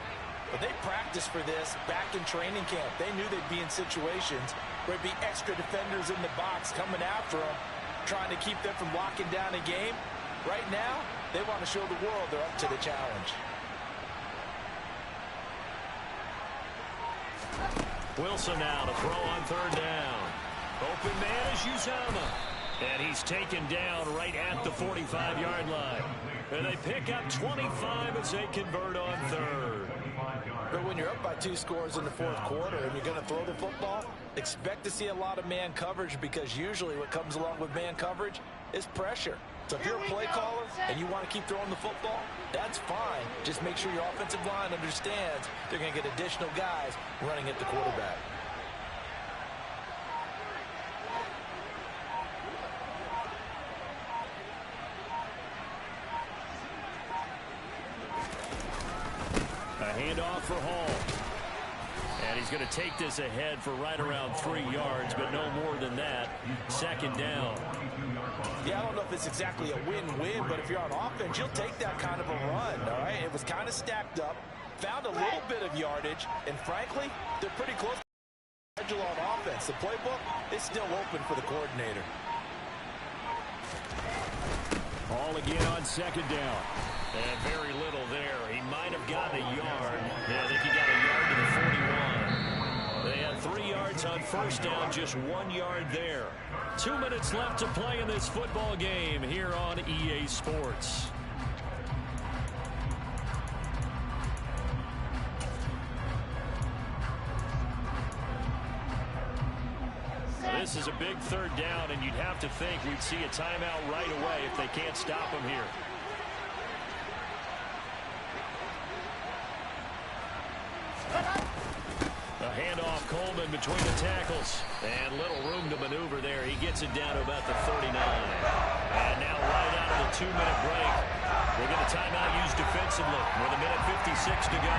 but they practiced for this back in training camp. They knew they'd be in situations where there'd be extra defenders in the box coming after them, trying to keep them from locking down a game. Right now, they want to show the world they're up to the challenge. Wilson now to throw on 3rd down. Open man is Uzama. And he's taken down right at the 45-yard line. And they pick up 25 as they convert on 3rd. But when you're up by 2 scores in the 4th quarter and you're going to throw the football, expect to see a lot of man coverage, because usually what comes along with man coverage is pressure. So if you're a play caller and you want to keep throwing the football, that's fine. Just make sure your offensive line understands they're going to get additional guys running at the quarterback. A handoff for Hall. And he's going to take this ahead for right around 3 yards, but no more than that. 2nd down. Yeah, I don't know if it's exactly a win-win, but if you're on offense, you'll take that kind of a run, all right? It was kind of stacked up, found a little bit of yardage, and frankly, they're pretty close to the schedule on offense. The playbook is still open for the coordinator. Ball again on 2nd down. And very little there. He might have gotten a yard. Yeah, I think he got a yard to the 41. They had 3 yards on 1st down, just 1 yard there. 2 minutes left to play in this football game here on EA Sports. This is a big 3rd down, and you'd have to think we'd see a timeout right away if they can't stop him here. A handoff, Coleman between the tackles. And little room to maneuver there. He gets it down to about the 39. And now right out of the 2-minute break, we'll get a timeout used defensively with 1:56 to go.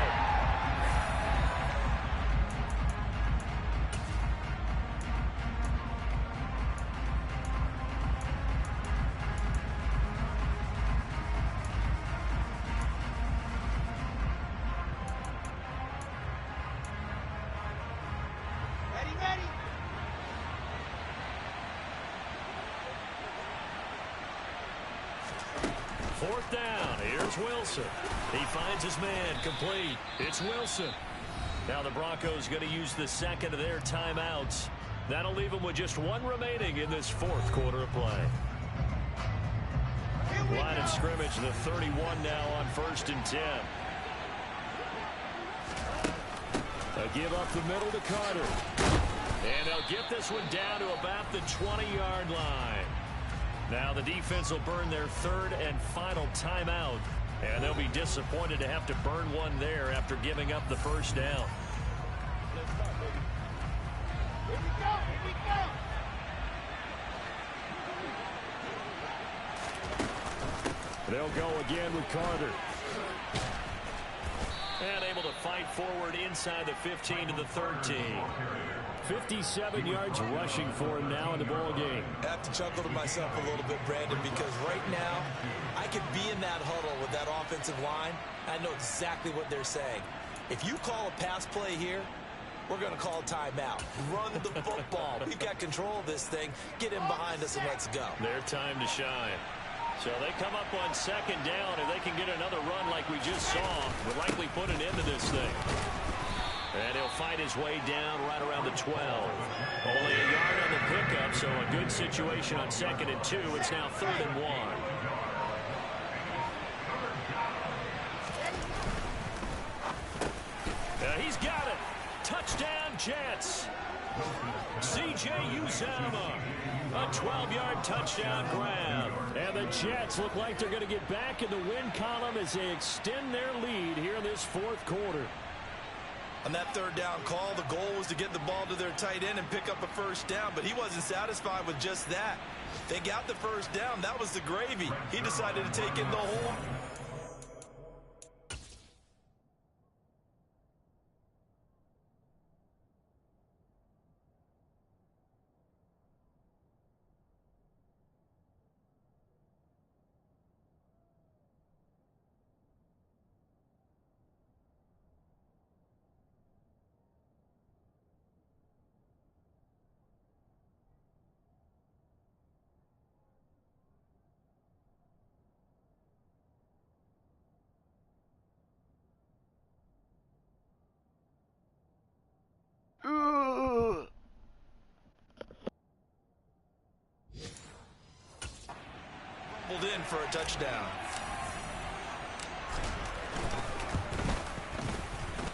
Wilson. He finds his man complete. It's Wilson. Now the Broncos going to use the 2nd of their timeouts. That'll leave them with just 1 remaining in this 4th quarter of play. Line of scrimmage, the 31 now on 1st and 10. A give up the middle to Carter. And they'll get this one down to about the 20-yard line. Now the defense will burn their 3rd and final timeout. And they'll be disappointed to have to burn one there after giving up the 1st down. They'll go again with Carter. And able to fight forward inside the 15 to the 13. 57 yards rushing for him now in the ball game. I have to chuckle to myself a little bit, Brandon, because right now I could be in that huddle with that offensive line. I know exactly what they're saying. If you call a pass play here, we're going to call a timeout. Run the football. We've got control of this thing. Get in behind us and let's go. Their time to shine. So they come up on 2nd down. If they can get another run like we just saw, we'll likely put an end to this thing. And he'll fight his way down right around the 12. Only a yard on the pickup, so a good situation on 2nd and 2. It's now 3rd and 1. Jets. C.J. Uzomah, a 12-yard touchdown grab. And the Jets look like they're going to get back in the win column as they extend their lead here in this fourth quarter. On that third down call, the goal was to get the ball to their tight end and pick up a first down, but he wasn't satisfied with just that. They got the first down. That was the gravy. He decided to take in the whole. In for a touchdown.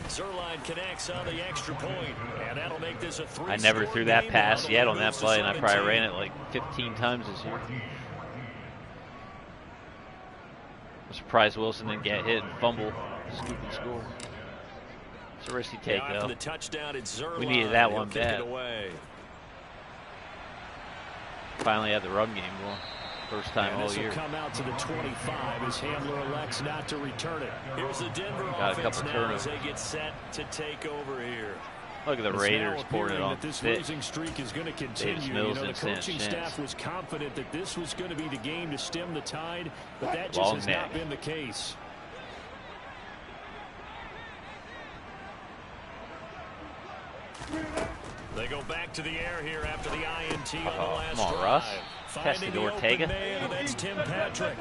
Zerline connects on the extra point, and that'll make this a 3-score. I never threw that pass yet on that play, and I probably ran it like 15 times this year. I'm surprised Wilson didn't get hit and fumble, scoop and score. It's a risky take, though. The touchdown, it's Zerline. We needed that one bad. Finally had the run game going. First time all year. Come out to the 25 as Hamler elects not to return it. Here's the Denver Got a couple turnovers. They get set to take over here. Look at the Raiders pouring it on this thick. losing streak is going to continue. The coaching staff was confident that this was going to be the game to stem the tide, but that just has not been the case. They go back to the air here after the INT on the last come on, drive. Russ. Finding the Ortega. Man, that's Tim Patrick.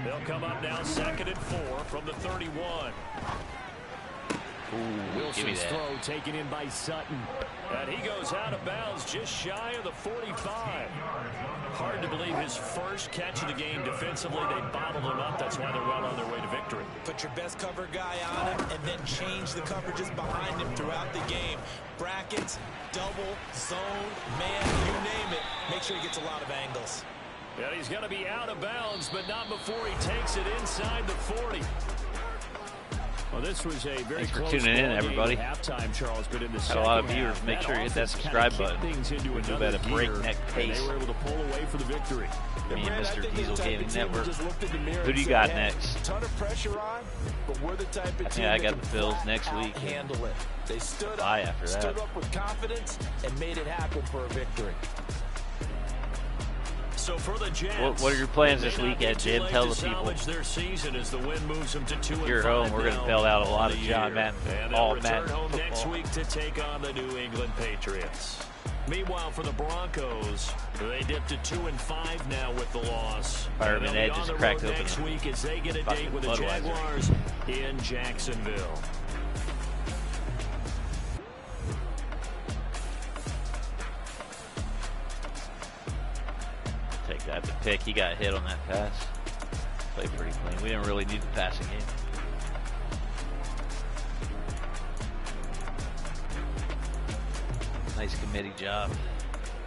They'll come up now 2nd and 4 from the 31. Ooh, Wilson's throw taken in by Sutton. And he goes out of bounds just shy of the 45. Hard to believe his first catch of the game defensively. They bottled him up. That's why they're well on their way to victory. Put your best cover guy on him and then change the coverages behind him throughout the game. Brackets, double, zone, man, you name it. Make sure he gets a lot of angles. Yeah, he's going to be out of bounds, but not before he takes it inside the 40. Well, this was a very Thanks for close tuning in, everybody. Halftime, Charles, but in the Had a lot of viewers. Make sure you hit that subscribe button. We'll do that at a breakneck pace. They were able to pull away for the victory. Me and Mr. Diesel Gaming Network. Who do you got next? Ton of pressure on, but we're the type of team I got the Bills next week. Handle it. They stood up with confidence and made it happen for a victory. So for the Jets, what are your plans this weekend, Jim? Tell the people. Their season as the win moves them to 2-5. You're home. We're going to bail out a lot of John Madden, all Madden home football. Next week to take on the New England Patriots. Meanwhile, for the Broncos, they dipped to 2-5 now with the loss. Fireman Ed just cracked open next week as they get a date with the Jaguars in Jacksonville. Take that to pick. He got hit on that pass. Played pretty clean. We didn't really need the passing game. Nice committee job.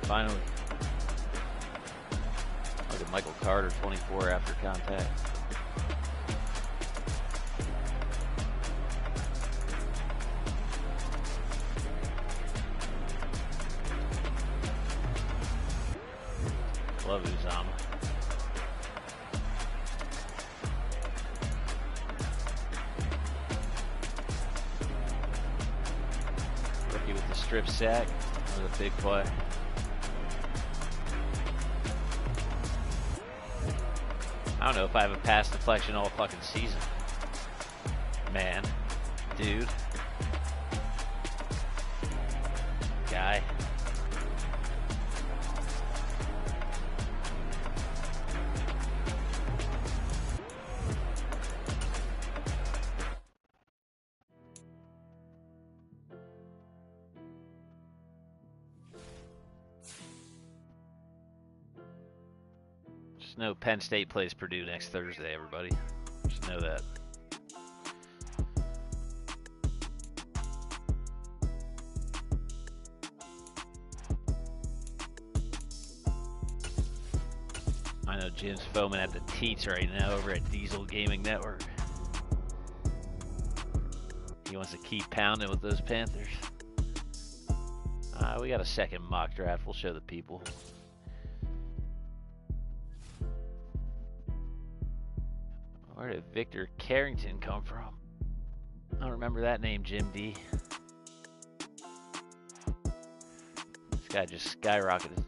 Finally. Look at Michael Carter, 24 after contact. Love Uzomah. Rookie with the strip sack. That was a big play. I don't know if I have a pass deflection all fucking season. Man. Dude. Guy. Just know Penn State plays Purdue next Thursday, everybody. Just know that. I know Jim's foaming at the teats right now over at Diesel Gaming Network. He wants to keep pounding with those Panthers. We got a second mock draft. We'll show the people. Where did Victor Carrington come from? I don't remember that name, Jim D. This guy just skyrocketed.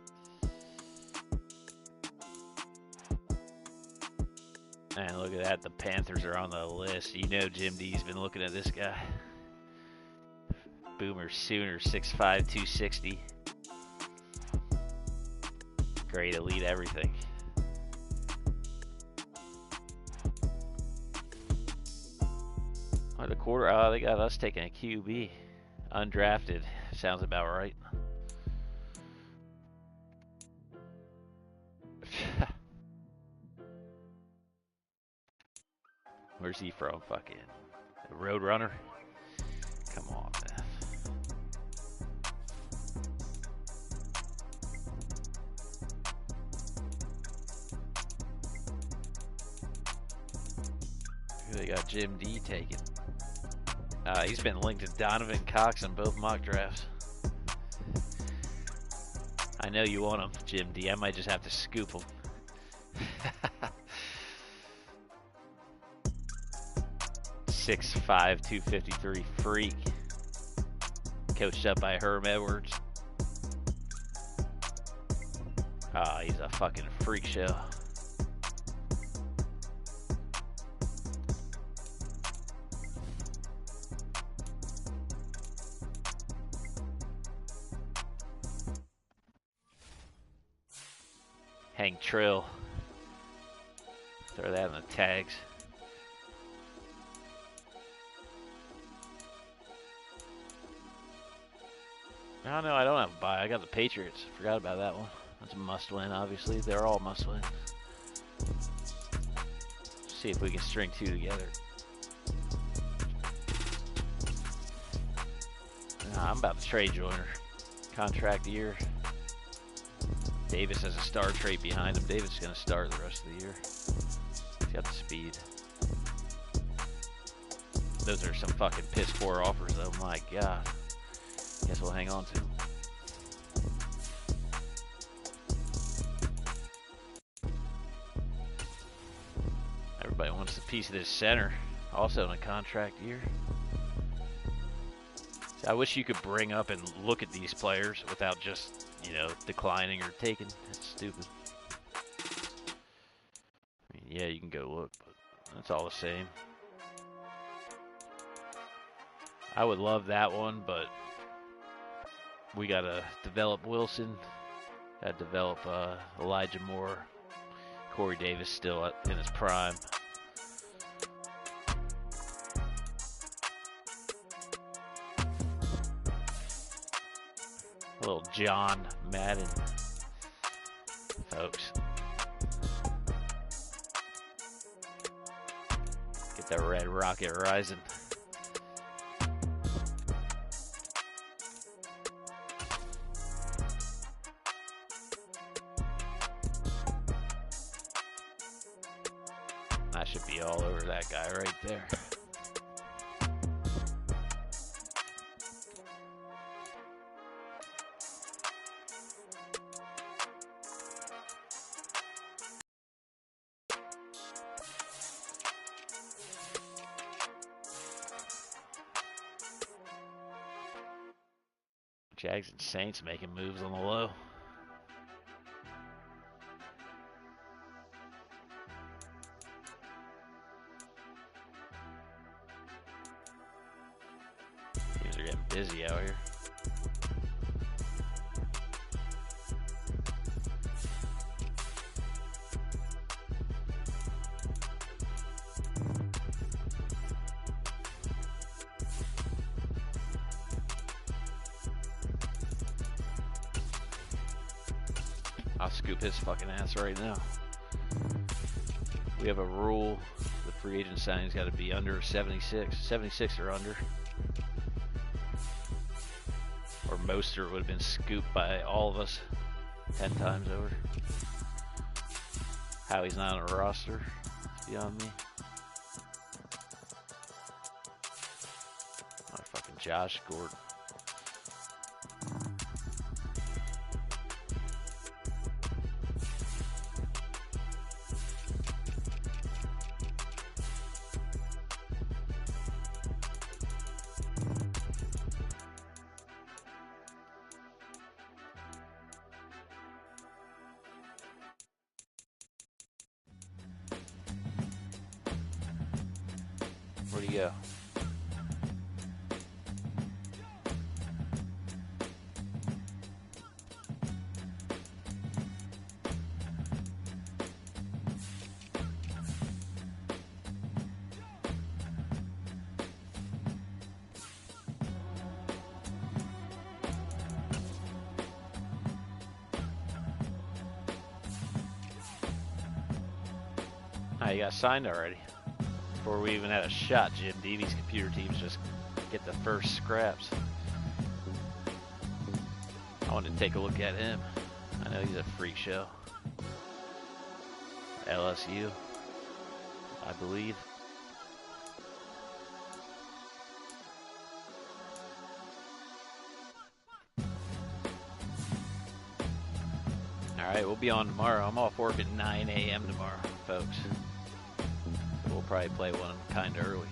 And look at that, the Panthers are on the list. You know Jim D's been looking at this guy. Boomer Sooner, 6'5", 260. Great elite everything. Or the quarter, they got us taking a QB. Undrafted, sounds about right. Where's he from? Fucking Roadrunner? Come on, man. Who they got Jim D taking? He's been linked to Donovan Cox in both mock drafts. I know you want him, Jim D. I might just have to scoop him. 6'5", 253 freak. Coached up by Herm Edwards. He's a fucking freak show. Hank Trill. Throw that in the tags. No, I don't have a bye. I got the Patriots. Forgot about that one. That's a must-win, obviously. They're all must-win. See if we can string two together. I'm about to trade Joyner. Contract year. Davis has a star trait behind him. Davis is going to start the rest of the year. He's got the speed. Those are some fucking piss poor offers, though. My God. Guess we'll hang on to him. Everybody wants a piece of this center. Also in a contract year. I wish you could bring up and look at these players without just, declining or taking. That's stupid. I mean, yeah, you can go look, but that's all the same. I would love that one, but we gotta develop Wilson. Gotta develop Elijah Moore. Corey Davis still in his prime. Little John Madden, folks. Get that red rocket rising. I should be all over that guy right there. Jags and Saints making moves on the low. Teams are getting busy out here. I'll scoop his fucking ass right now. We have a rule. The free agent signing's got to be under 76. 76 or under. Or Mostert would have been scooped by all of us 10 times over. How he's not on a roster, it's beyond me. Motherfucking Josh Gordon. Where'd he go? Ah, he got signed already. Before we even had a shot, Jim Deevy's computer teams just get the first scraps. I wanted to take a look at him. I know he's a freak show. LSU, I believe. Alright, we'll be on tomorrow. I'm off work at 9 a.m. tomorrow, folks. We'll probably play one kind of early.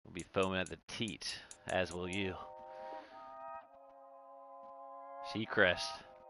We'll be foaming at the teat, as will you. Seacrest.